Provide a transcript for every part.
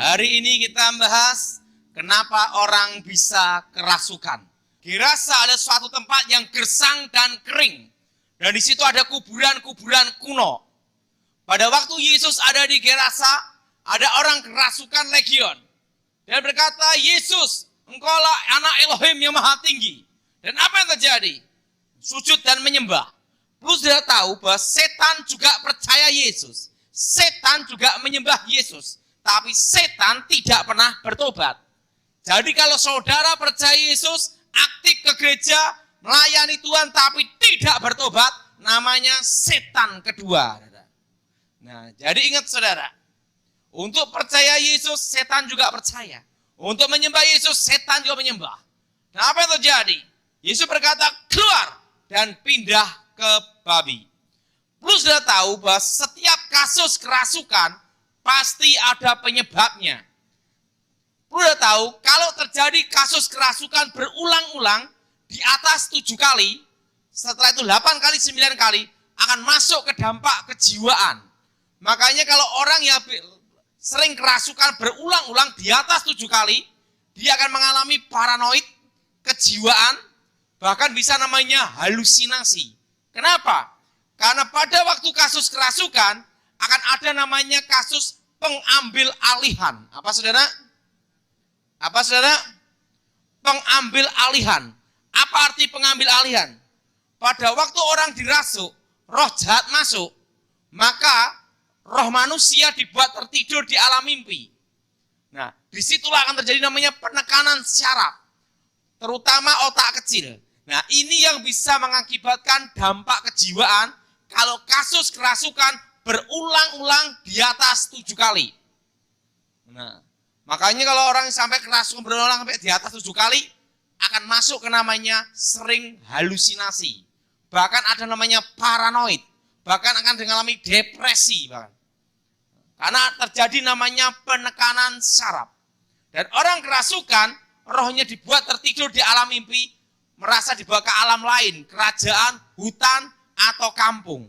Hari ini kita bahas kenapa orang bisa kerasukan. Gerasa ada suatu tempat yang gersang dan kering. Dan di situ ada kuburan-kuburan kuno. Pada waktu Yesus ada di Gerasa, ada orang kerasukan legion. Dan berkata, Yesus, engkaulah anak Elohim yang maha tinggi. Dan apa yang terjadi? Sujud dan menyembah. Perlu sudah tahu bahwa setan juga percaya Yesus. Setan juga menyembah Yesus. Tapi setan tidak pernah bertobat. Jadi kalau saudara percaya Yesus, aktif ke gereja, melayani Tuhan tapi tidak bertobat, namanya setan kedua. Nah, jadi ingat saudara, untuk percaya Yesus, setan juga percaya. Untuk menyembah Yesus, setan juga menyembah. Nah, apa yang terjadi? Yesus berkata, keluar dan pindah ke babi. Perlu sudah tahu bahwa setiap kasus kerasukan pasti ada penyebabnya. Perlu sudah tahu, kalau terjadi kasus kerasukan berulang-ulang di atas 7 kali, setelah itu 8 kali, 9 kali, akan masuk ke dampak kejiwaan. Makanya kalau orang yang sering kerasukan berulang-ulang di atas 7 kali, dia akan mengalami paranoid, kejiwaan, bahkan bisa namanya halusinasi. Kenapa? Karena pada waktu kasus kerasukan, akan ada namanya kasus pengambil alihan. Apa saudara? Apa saudara? Pengambil alihan. Apa arti pengambil alihan? Pada waktu orang dirasuk, roh jahat masuk, maka roh manusia dibuat tertidur di alam mimpi. Nah, disitulah akan terjadi namanya penekanan syaraf, terutama otak kecil. Nah, ini yang bisa mengakibatkan dampak kejiwaan kalau kasus kerasukan berulang-ulang di atas 7 kali. Nah, makanya kalau orang sampai kerasukan berulang sampai di atas 7 kali, akan masuk ke namanya sering halusinasi. Bahkan ada namanya paranoid. Bahkan akan mengalami depresi. Karena terjadi namanya penekanan syaraf. Dan orang kerasukan, rohnya dibuat tertidur di alam mimpi, merasa dibawa ke alam lain, kerajaan, hutan, atau kampung.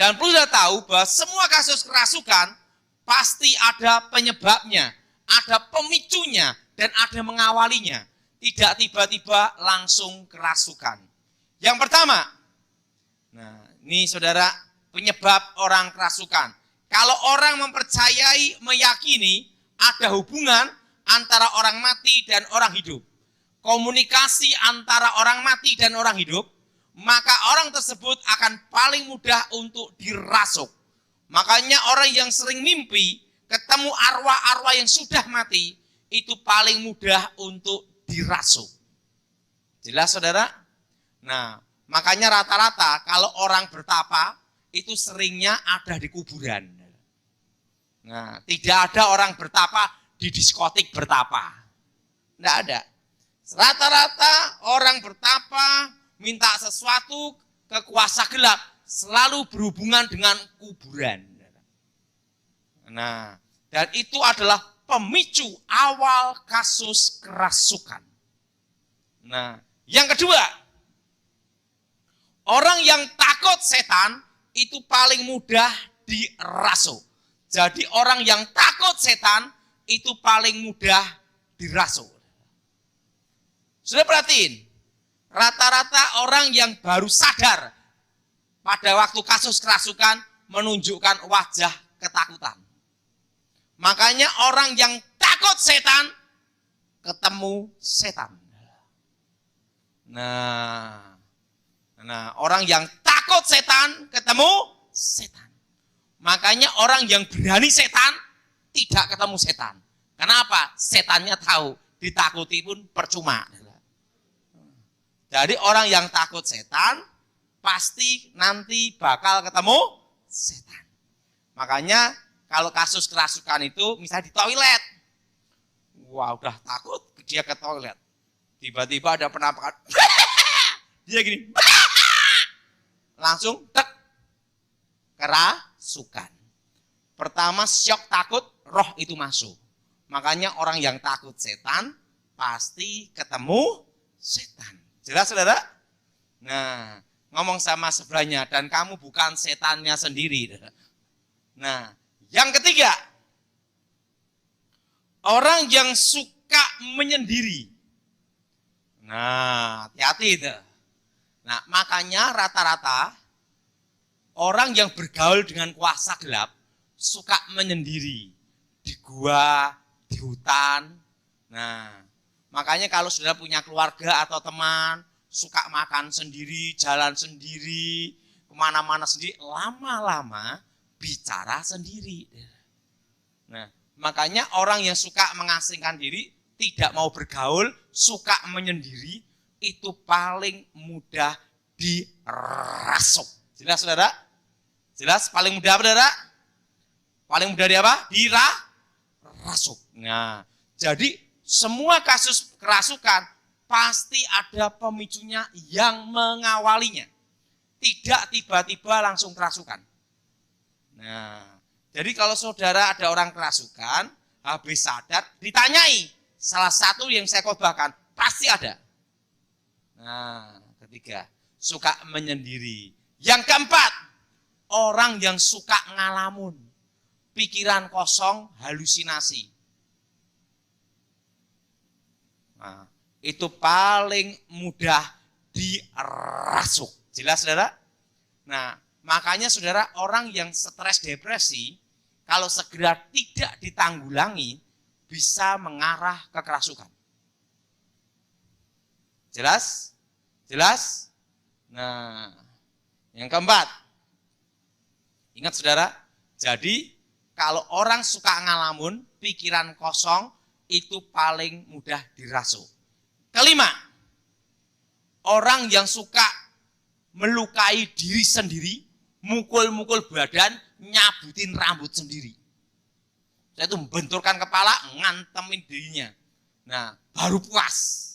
Dan perlu kita tahu bahwa semua kasus kerasukan pasti ada penyebabnya, ada pemicunya, dan ada mengawalinya. Tidak tiba-tiba langsung kerasukan. Yang pertama, nah ini saudara, penyebab orang kerasukan. Kalau orang mempercayai, meyakini ada hubungan antara orang mati dan orang hidup, komunikasi antara orang mati dan orang hidup, maka orang tersebut akan paling mudah untuk dirasuk. Makanya orang yang sering mimpi ketemu arwah-arwah yang sudah mati, itu paling mudah untuk dirasuk. Jelas saudara? Nah, makanya rata-rata kalau orang bertapa, itu seringnya ada di kuburan. Nah, tidak ada orang bertapa di diskotik bertapa. Tidak ada. Rata-rata orang bertapa, minta sesuatu ke kuasa gelap, selalu berhubungan dengan kuburan. Nah, dan itu adalah pemicu awal kasus kerasukan. Nah, yang kedua, orang yang takut setan itu paling mudah dirasuk. Jadi orang yang takut setan itu paling mudah dirasuk. Sudah perhatiin? Rata-rata orang yang baru sadar pada waktu kasus kerasukan menunjukkan wajah ketakutan. Makanya orang yang takut setan ketemu setan. Nah, orang yang takut setan ketemu setan. Makanya orang yang berani setan tidak ketemu setan. Kenapa? Setannya tahu, ditakuti pun percuma. Jadi orang yang takut setan pasti nanti bakal ketemu setan. Makanya kalau kasus kerasukan itu misalnya di toilet. Wah, udah takut dia ke toilet. Tiba-tiba ada penampakan. Dia gini. Langsung tek. Kerasukan. Pertama syok takut, roh itu masuk. Makanya orang yang takut setan pasti ketemu setan. Jelas saudara? Nah, ngomong sama sebelahnya, dan kamu bukan setannya sendiri. Nah, yang ketiga, Orang yang suka menyendiri. Nah, hati-hati itu. Nah, makanya rata-rata orang yang bergaul dengan kuasa gelap suka menyendiri di gua, di hutan. Nah, makanya kalau sudah punya keluarga atau teman, suka makan sendiri, jalan sendiri, kemana-mana sendiri, lama-lama bicara sendiri. Nah, makanya orang yang suka mengasingkan diri, tidak mau bergaul, suka menyendiri, itu paling mudah dirasuk. Jelas saudara? Jelas paling mudah apa saudara? Paling mudah di apa? Dirasuk. Nah, jadi semua kasus kerasukan pasti ada pemicunya yang mengawalinya. Tidak tiba-tiba langsung kerasukan. Nah, jadi kalau saudara ada orang kerasukan, habis sadar, ditanyai, salah satu yang saya khotbahkan, pasti ada. Nah, ketiga, suka menyendiri. Yang keempat, orang yang suka ngalamun, pikiran kosong, halusinasi. Nah, itu paling mudah dirasuk. Jelas saudara? Nah, makanya saudara, orang yang stres depresi, kalau segera tidak ditanggulangi, bisa mengarah ke kerasukan. Jelas? Jelas? Nah, yang keempat, ingat saudara, jadi kalau orang suka ngalamun, pikiran kosong, itu paling mudah dirasuk. Kelima, orang yang suka melukai diri sendiri, mukul-mukul badan, nyabutin rambut sendiri. Saya itu membenturkan kepala, ngantemin dirinya. Nah, baru puas.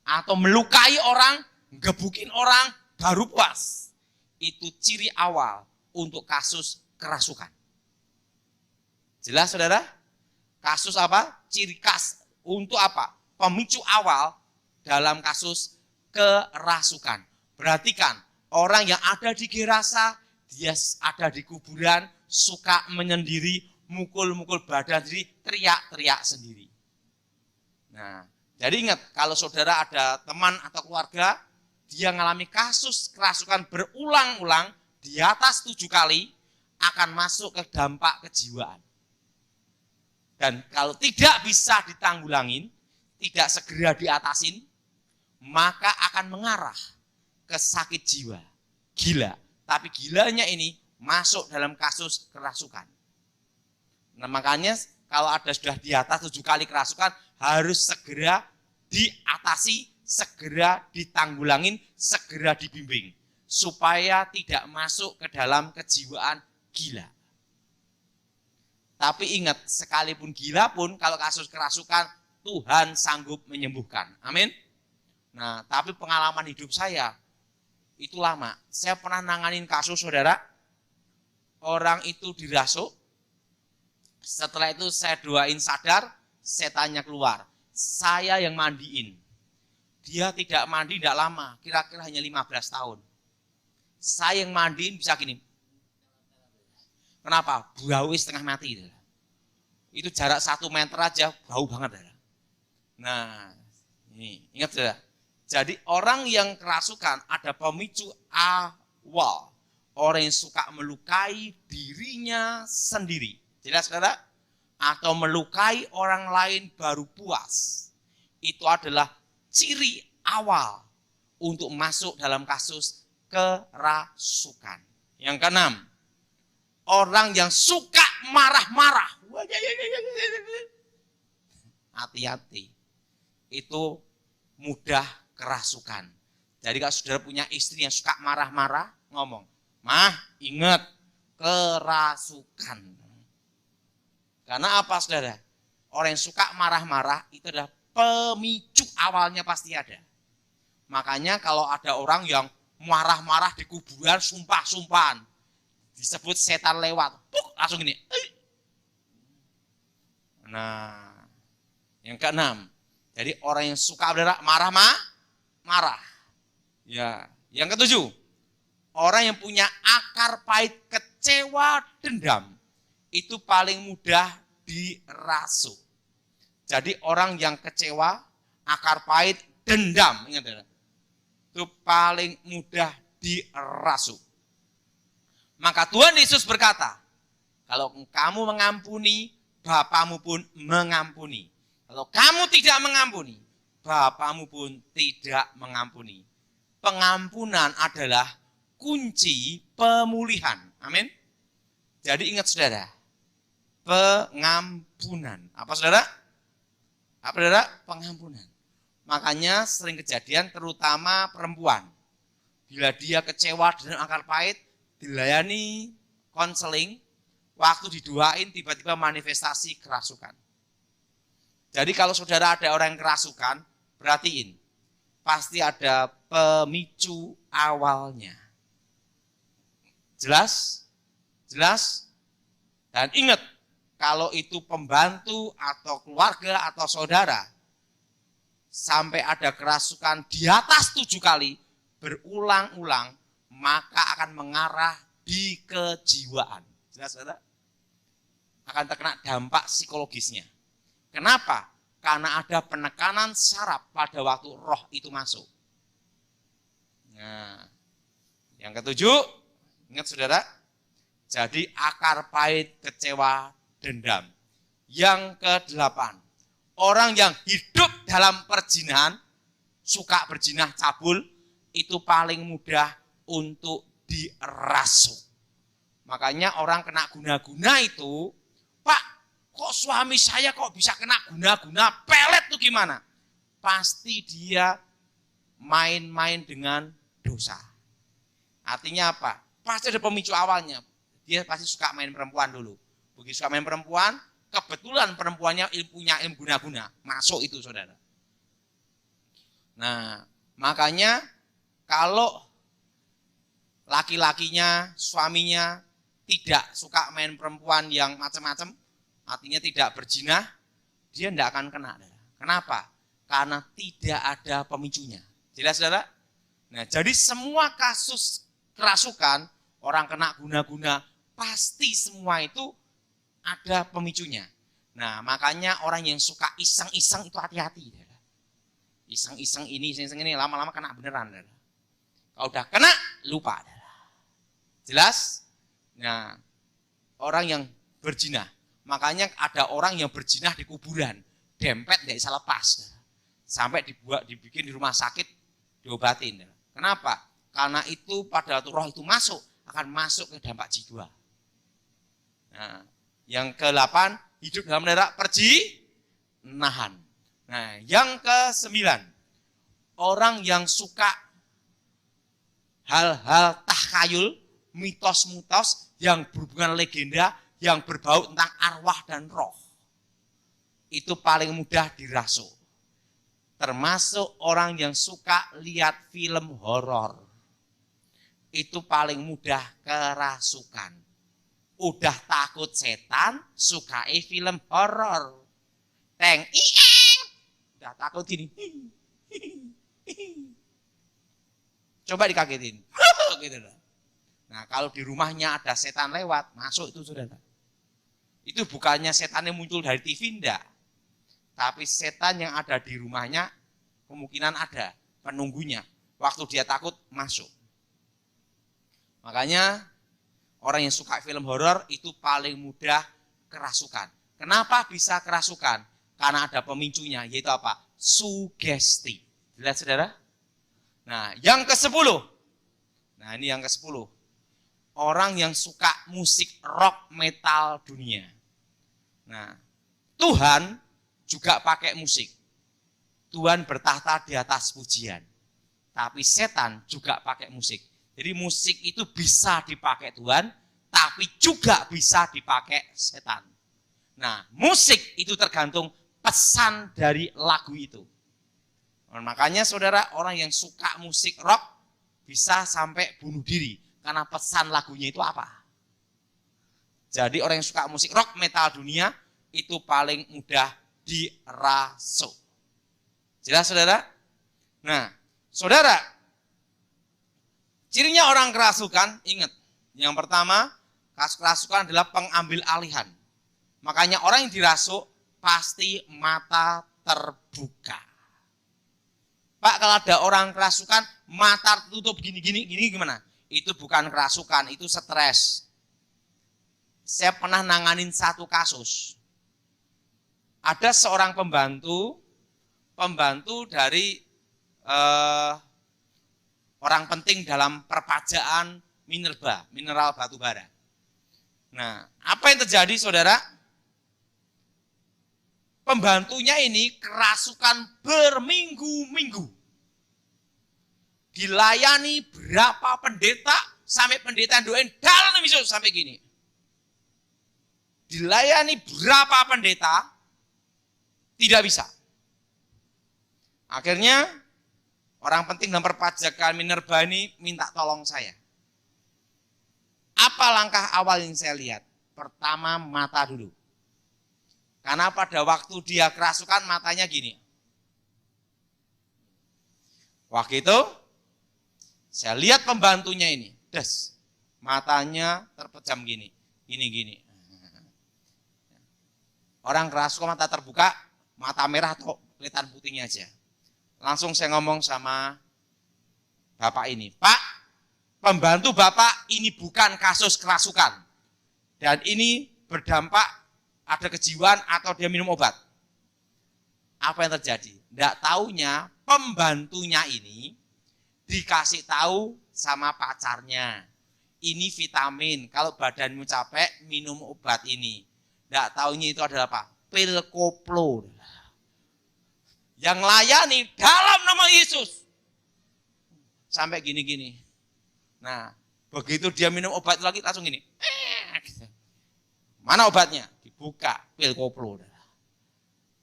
Atau melukai orang, gebukin orang, baru puas. Itu ciri awal untuk kasus kerasukan. Jelas saudara? Kasus apa? Ciri khas untuk apa? Pemicu awal dalam kasus kerasukan. Perhatikan, orang yang ada di gerasa, dia ada di kuburan, suka menyendiri, mukul-mukul badan sendiri, teriak-teriak sendiri. Nah, jadi ingat, kalau saudara ada teman atau keluarga, dia mengalami kasus kerasukan berulang-ulang, di atas 7 kali, akan masuk ke dampak kejiwaan. Dan kalau tidak bisa ditanggulangin, tidak segera diatasin, maka akan mengarah ke sakit jiwa, gila. Tapi gilanya ini masuk dalam kasus kerasukan. Nah, makanya kalau ada sudah di atas 7 kali kerasukan, harus segera diatasi, segera ditanggulangin, segera dibimbing. Supaya tidak masuk ke dalam kejiwaan gila. Tapi ingat, sekalipun gila pun, kalau kasus kerasukan, Tuhan sanggup menyembuhkan. Amin. Nah, tapi pengalaman hidup saya, itu lama. Saya pernah nanganin kasus saudara, orang itu dirasuk, setelah itu saya doain sadar, setannya keluar. Saya yang mandiin. Dia tidak mandi tidak lama, kira-kira hanya 15 tahun. Saya yang mandiin bisa gini. Kenapa? Bau setengah mati. Itu jarak 1 meter aja, bau banget. Nah, ini ingat saudara. Jadi orang yang kerasukan ada pemicu awal. Orang yang suka melukai dirinya sendiri. Jelas saudara? Atau melukai orang lain baru puas. Itu adalah ciri awal untuk masuk dalam kasus kerasukan. Yang keenam, orang yang suka marah-marah. Hati-hati. Itu mudah kerasukan. Jadi kalau saudara punya istri yang suka marah-marah, ngomong, "Mah, ingat kerasukan." Karena apa saudara? Orang yang suka marah-marah itu adalah pemicu awalnya pasti ada. Makanya kalau ada orang yang marah-marah di kuburan, sumpah-sumpahan, disebut setan lewat, langsung gini. Nah, yang keenam, jadi orang yang suka marah. Ya, yang ketujuh, orang yang punya akar pahit, kecewa, dendam, itu paling mudah dirasuk. Jadi orang yang kecewa, akar pahit, dendam, ingat ya, itu paling mudah dirasuk. Maka Tuhan Yesus berkata, kalau kamu mengampuni, Bapamu pun mengampuni. Kalau kamu tidak mengampuni, Bapamu pun tidak mengampuni. Pengampunan adalah kunci pemulihan. Amin. Jadi ingat saudara, pengampunan. Apa saudara? Apa saudara? Pengampunan. Makanya sering kejadian terutama perempuan. Bila dia kecewa dengan akar pahit, dilayani konseling, waktu didoain tiba-tiba manifestasi kerasukan. Jadi kalau saudara ada orang yang kerasukan, perhatiin. Pasti ada pemicu awalnya. Jelas? Jelas? Dan ingat, kalau itu pembantu atau keluarga atau saudara, sampai ada kerasukan di atas 7 kali, berulang-ulang, maka akan mengarah di kejiwaan. Jelas, saudara? Akan terkena dampak psikologisnya. Kenapa? Karena ada penekanan saraf pada waktu roh itu masuk. Nah, yang ketujuh, ingat saudara, jadi akar pahit, kecewa, dendam. Yang kedelapan, orang yang hidup dalam perzinahan, suka berzinah cabul, itu paling mudah untuk dirasuk. Makanya orang kena guna-guna itu, Pak, kok suami saya kok bisa kena guna-guna pelet tuh gimana? Pasti dia main-main dengan dosa. Artinya apa? Pasti ada pemicu awalnya. Dia pasti suka main perempuan dulu. Begitu suka main perempuan, kebetulan perempuannya punya ilmu guna-guna. Masuk itu saudara. Nah, makanya kalau laki-lakinya, suaminya tidak suka main perempuan yang macam-macam, artinya tidak berzina, dia tidak akan kena. Kenapa? Karena tidak ada pemicunya. Jelas saudara? Nah, jadi semua kasus kerasukan, orang kena guna-guna, pasti semua itu ada pemicunya. Nah, makanya orang yang suka iseng-iseng itu hati-hati. Iseng-iseng ini, lama-lama kena beneran. Kalau udah kena, lupa. Jelas? Nah, orang yang berzina, makanya ada orang yang berzina di kuburan, dempet nggak bisa lepas, sampai dibikin di rumah sakit, diobatin. Kenapa? Karena itu pada waktu roh itu masuk, akan masuk ke dampak jiwa. Nah, yang ke-8, hidup dalam daerah perzinahan. Nah, yang ke-9, orang yang suka hal-hal takhayul, mitos-mitos yang berhubungan legenda, yang berbau tentang arwah dan roh. Itu paling mudah dirasuk. Termasuk orang yang suka lihat film horor. Itu paling mudah kerasukan. Udah takut setan, sukai film horor. Teng, ieng. Udah takut gini. Coba dikagetin. Gitu loh. Nah, kalau di rumahnya ada setan lewat, masuk itu saudara. Itu bukannya setan yang muncul dari TV, enggak. Tapi setan yang ada di rumahnya, kemungkinan ada penunggunya. Waktu dia takut, masuk. Makanya, orang yang suka film horor itu paling mudah kerasukan. Kenapa bisa kerasukan? Karena ada pemicunya, yaitu apa? Sugesti. Lihat saudara? Nah, yang ke-10. Nah, ini yang ke-10. Orang yang suka musik rock metal dunia. Nah, Tuhan juga pakai musik. Tuhan bertahta di atas pujian. Tapi setan juga pakai musik. Jadi musik itu bisa dipakai Tuhan, tapi juga bisa dipakai setan. Nah, musik itu tergantung pesan dari lagu itu. Nah, makanya saudara, orang yang suka musik rock bisa sampai bunuh diri. Karena pesan lagunya itu apa? Jadi orang yang suka musik rock metal dunia itu paling mudah dirasuk. Jelas saudara? Nah, saudara, cirinya orang kerasukan, ingat. Yang pertama, kasus kerasukan adalah pengambil alihan. Makanya orang yang dirasuk pasti mata terbuka. Pak, kalau ada orang kerasukan, mata tertutup gini gimana? Itu bukan kerasukan, itu stres. Saya pernah nanganin satu kasus. Ada seorang pembantu dari orang penting dalam perpajaan mineral batu bara. Nah, apa yang terjadi, saudara? Pembantunya ini kerasukan berminggu-minggu. Dilayani berapa pendeta, sampai pendeta doain dalam Yesus sampai gini. Dilayani berapa pendeta, tidak bisa. Akhirnya orang penting dalam perpajakan Minerba ini minta tolong saya. Apa langkah awal yang saya lihat? Pertama, mata dulu. Karena pada waktu dia kerasukan matanya gini. Waktu itu saya lihat pembantunya ini, matanya terpejam gini. Orang kerasukan mata terbuka, mata merah atau kelihatan putihnya aja. Langsung saya ngomong sama bapak ini, Pak, pembantu bapak ini bukan kasus kerasukan. Dan ini berdampak ada kejiwaan atau dia minum obat. Apa yang terjadi? Nggak taunya pembantunya ini dikasih tahu sama pacarnya. Ini vitamin, kalau badanmu capek minum obat ini. Nggak taunya itu adalah apa? Pil koplo. Yang layani dalam nama Yesus. Sampai gini-gini. Nah, begitu dia minum obat lagi langsung gini. Mana obatnya? Dibuka, pil koplo.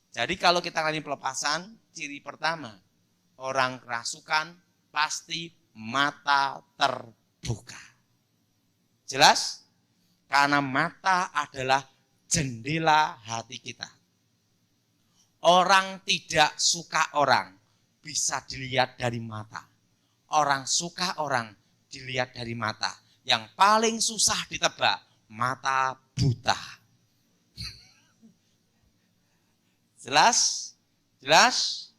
Jadi kalau kita ngalamin pelepasan, ciri pertama, orang kerasukan pasti mata terbuka. Jelas? Karena mata adalah jendela hati kita. Orang tidak suka orang bisa dilihat dari mata. Orang suka orang dilihat dari mata. Yang paling susah ditebak, mata buta. Jelas? Jelas?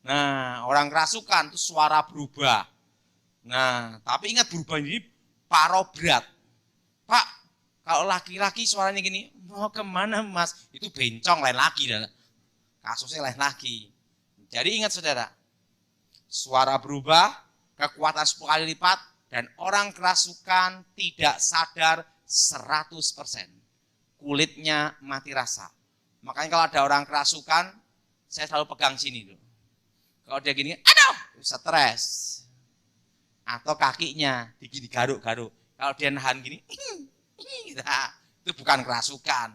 Nah, orang kerasukan itu suara berubah. Nah, tapi ingat berubah ini parobrat. Pak, kalau laki-laki suaranya gini, mau kemana mas? Itu bencong lain lagi. Kasusnya lain lagi. Jadi ingat saudara, suara berubah, kekuatan 10 kali lipat, dan orang kerasukan tidak sadar 100%. Kulitnya mati rasa. Makanya kalau ada orang kerasukan, saya selalu pegang sini dulu. Kalau dia gini, aduh, stres. Atau kakinya digaruk-garuk. Kalau dia nahan gini, itu bukan kerasukan.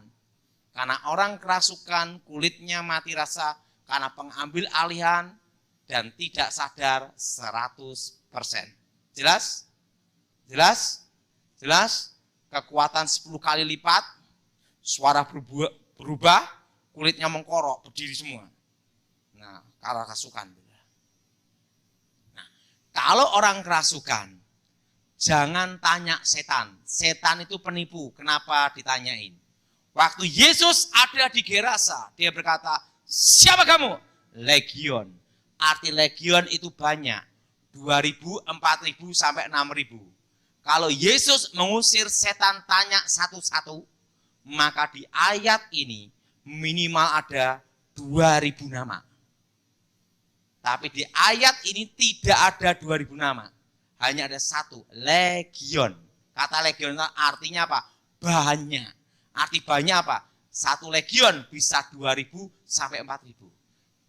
Karena orang kerasukan kulitnya mati rasa karena pengambil alihan dan tidak sadar 100%. Jelas? Jelas? Jelas? Kekuatan 10 kali lipat, suara berubah, kulitnya mengkorok, berdiri semua. Nah, karena kerasukan. Nah, kalau orang kerasukan, jangan tanya setan. Setan itu penipu. Kenapa ditanyain? Waktu Yesus ada di Gerasa, dia berkata, siapa kamu? Legion. Arti legion itu banyak. 2.000, 4.000, sampai 6.000. Kalau Yesus mengusir setan tanya satu-satu, maka di ayat ini minimal ada 2.000 nama. Tapi di ayat ini tidak ada 2.000 nama. Hanya ada satu, legion. Kata legion artinya apa? Banyak. Arti banyak apa? Satu legion bisa 2.000 sampai 4.000.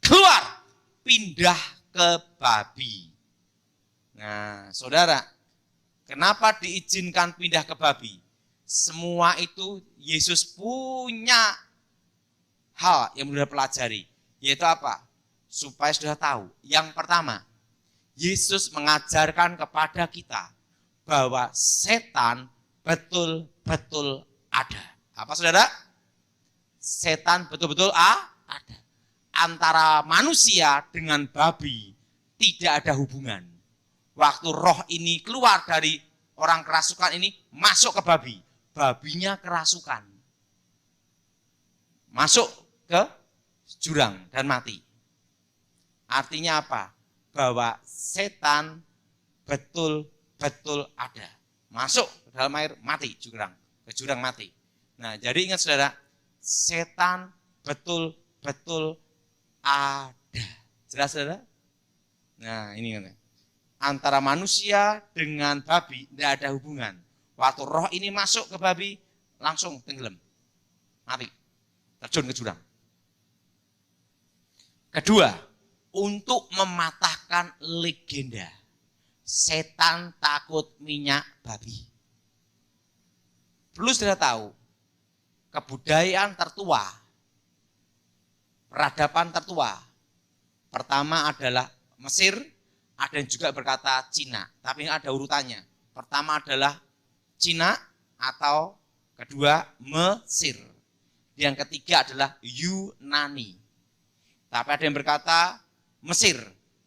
Keluar, pindah ke babi. Nah, saudara, kenapa diizinkan pindah ke babi? Semua itu Yesus punya hal yang sudah pelajari. Yaitu apa? Supaya sudah tahu. Yang pertama, Yesus mengajarkan kepada kita bahwa setan betul-betul ada. Apa saudara? Setan betul-betul ada. Antara manusia dengan babi tidak ada hubungan. Waktu roh ini keluar dari orang kerasukan ini masuk ke babi. Babinya kerasukan. Masuk ke jurang dan mati. Artinya apa? Bahwa setan betul-betul ada. Masuk ke dalam air, mati ke jurang mati. Nah, jadi ingat saudara, setan betul-betul ada. Jelas saudara? Nah, ini kan. Antara manusia dengan babi tidak ada hubungan. Waktu roh ini masuk ke babi, langsung tenggelam. Mati. Terjun ke jurang. Kedua, untuk mematahkan legenda. Setan takut minyak babi. Perlu sudah tahu, kebudayaan tertua, peradaban tertua, pertama adalah Mesir, ada yang juga berkata Cina, tapi ada urutannya. Pertama adalah Cina atau kedua Mesir. Yang ketiga adalah Yunani. Tapi ada yang berkata Mesir,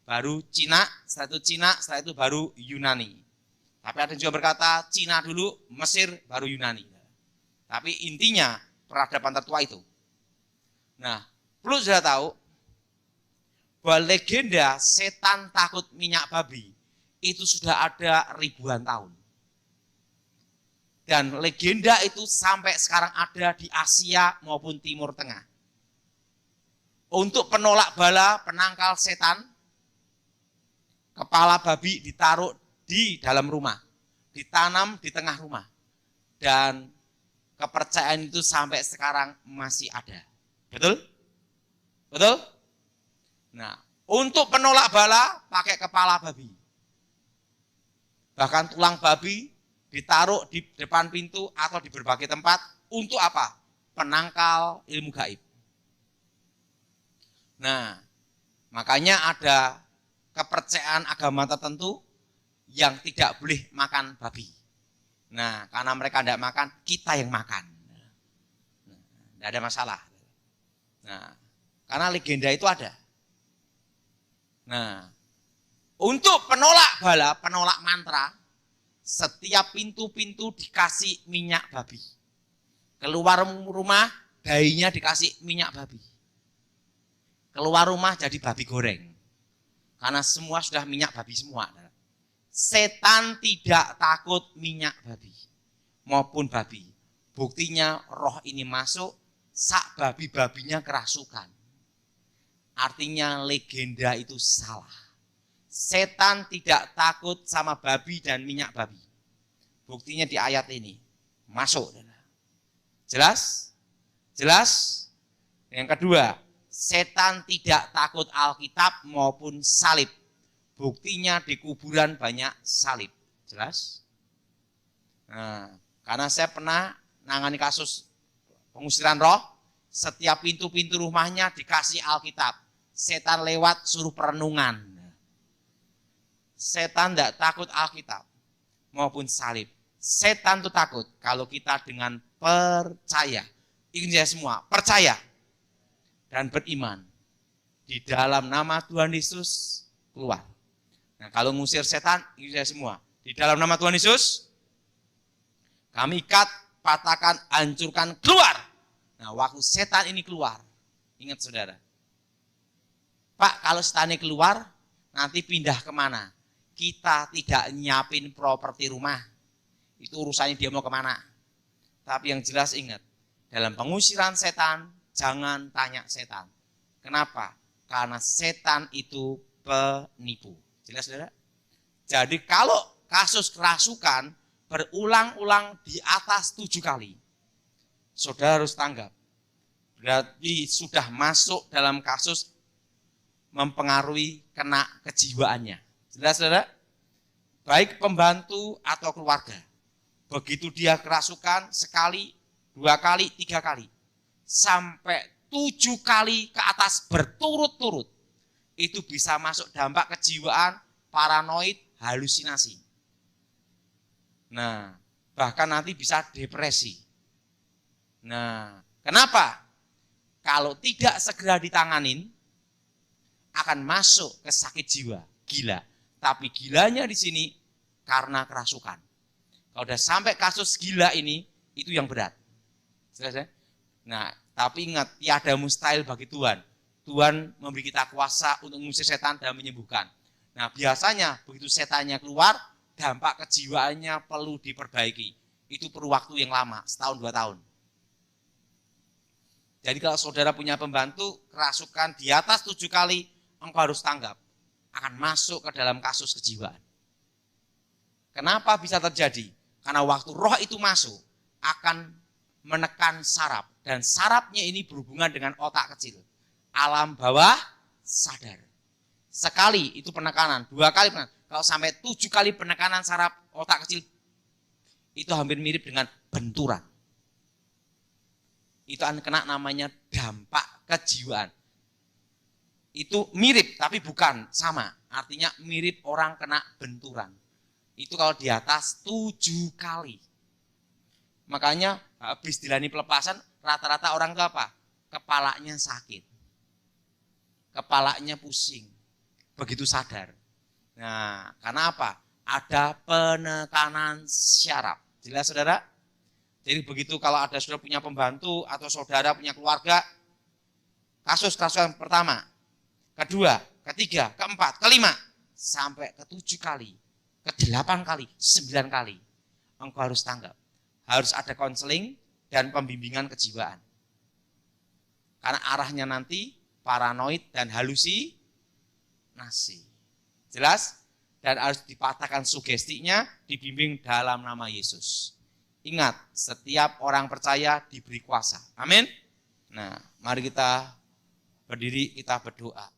baru Cina, setelah itu baru Yunani. Tapi ada yang juga berkata Cina dulu, Mesir, baru Yunani. Tapi intinya peradaban tertua itu. Nah, perlu sudah tahu bahwa legenda setan takut minyak babi itu sudah ada ribuan tahun. Dan legenda itu sampai sekarang ada di Asia maupun Timur Tengah. Untuk penolak bala, penangkal setan, kepala babi ditaruh di dalam rumah, ditanam di tengah rumah. Dan kepercayaan itu sampai sekarang masih ada. Betul? Betul? Nah, untuk penolak bala pakai kepala babi. Bahkan tulang babi ditaruh di depan pintu atau di berbagai tempat. Untuk apa? Penangkal ilmu gaib. Nah, makanya ada kepercayaan agama tertentu yang tidak boleh makan babi. Nah, karena mereka tidak makan, kita yang makan. Tidak ada masalah. Nah, karena legenda itu ada. Nah, untuk penolak bala, penolak mantra, setiap pintu-pintu dikasih minyak babi. Keluar rumah, bayinya dikasih minyak babi. Keluar rumah jadi babi goreng. Karena semua sudah minyak babi semua. Setan tidak takut minyak babi maupun babi. Buktinya roh ini masuk, sak babi-babinya kerasukan. Artinya legenda itu salah. Setan tidak takut sama babi dan minyak babi. Buktinya di ayat ini. Masuk. Jelas? Jelas? Yang kedua, setan tidak takut Alkitab maupun salib. Buktinya di kuburan banyak salib. Jelas? Nah, karena saya pernah nangani kasus pengusiran roh, setiap pintu-pintu rumahnya dikasih Alkitab. Setan lewat suruh perenungan. Setan tidak takut Alkitab maupun salib. Setan itu takut kalau kita dengan percaya. Ingin saya semua, percaya dan beriman. Di dalam nama Tuhan Yesus keluar. Nah, kalau ngusir setan, ini saya semua. Di dalam nama Tuhan Yesus, kami ikat, patahkan, hancurkan, keluar. Nah, waktu setan ini keluar, ingat saudara. Pak, kalau setan ini keluar, nanti pindah kemana? Kita tidak nyiapin properti rumah. Itu urusannya dia mau kemana. Tapi yang jelas ingat, dalam pengusiran setan, jangan tanya setan. Kenapa? Karena setan itu penipu. Jelas saudara? Jadi kalau kasus kerasukan berulang-ulang di atas 7 kali, saudara harus tanggap. Berarti sudah masuk dalam kasus mempengaruhi kena kejiwaannya. Jelas saudara? Baik pembantu atau keluarga. Begitu dia kerasukan sekali, 2 kali, 3 kali. Sampai 7 kali ke atas berturut-turut. Itu bisa masuk dampak kejiwaan, paranoid, halusinasi. Nah, bahkan nanti bisa depresi. Nah, kenapa? Kalau tidak segera ditanganin, akan masuk ke sakit jiwa, gila. Tapi gilanya di sini karena kerasukan. Kalau udah sampai kasus gila ini, itu yang berat. Jelas ya? Nah, tapi ingat, tiada mustahil bagi Tuhan. Tuhan memberi kita kuasa untuk mengusir setan dan menyembuhkan. Nah, biasanya begitu setannya keluar, dampak kejiwaannya perlu diperbaiki. Itu perlu waktu yang lama, 1-2 tahun. Jadi kalau saudara punya pembantu, kerasukan di atas 7 kali, engkau harus tanggap. Akan masuk ke dalam kasus kejiwaan. Kenapa bisa terjadi? Karena waktu roh itu masuk, akan menekan saraf. Dan sarafnya ini berhubungan dengan otak kecil. Alam bawah sadar. Sekali itu penekanan, 2 kali penekanan. Kalau sampai 7 kali penekanan saraf otak kecil, itu hampir mirip dengan benturan. Itu akan kena namanya dampak kejiwaan. Itu mirip tapi bukan sama. Artinya mirip orang kena benturan. Itu kalau di atas 7 kali. Makanya habis dilani pelepasan, rata-rata orang itu apa? Kepalanya sakit. Kepalanya pusing. Begitu sadar. Nah, karena apa? Ada penekanan syaraf. Jelas saudara? Jadi begitu kalau ada saudara punya pembantu atau saudara punya keluarga, kasus yang pertama, kedua, ketiga, keempat, kelima, sampai ke-7 kali, ke-8 kali, 9 kali, engkau harus tanggap. Harus ada konseling dan pembimbingan kejiwaan. Karena arahnya nanti paranoid dan halusinasi. Jelas? Dan harus dipatahkan sugestinya, dibimbing dalam nama Yesus. Ingat, setiap orang percaya diberi kuasa. Amin. Nah, mari kita berdiri, kita berdoa.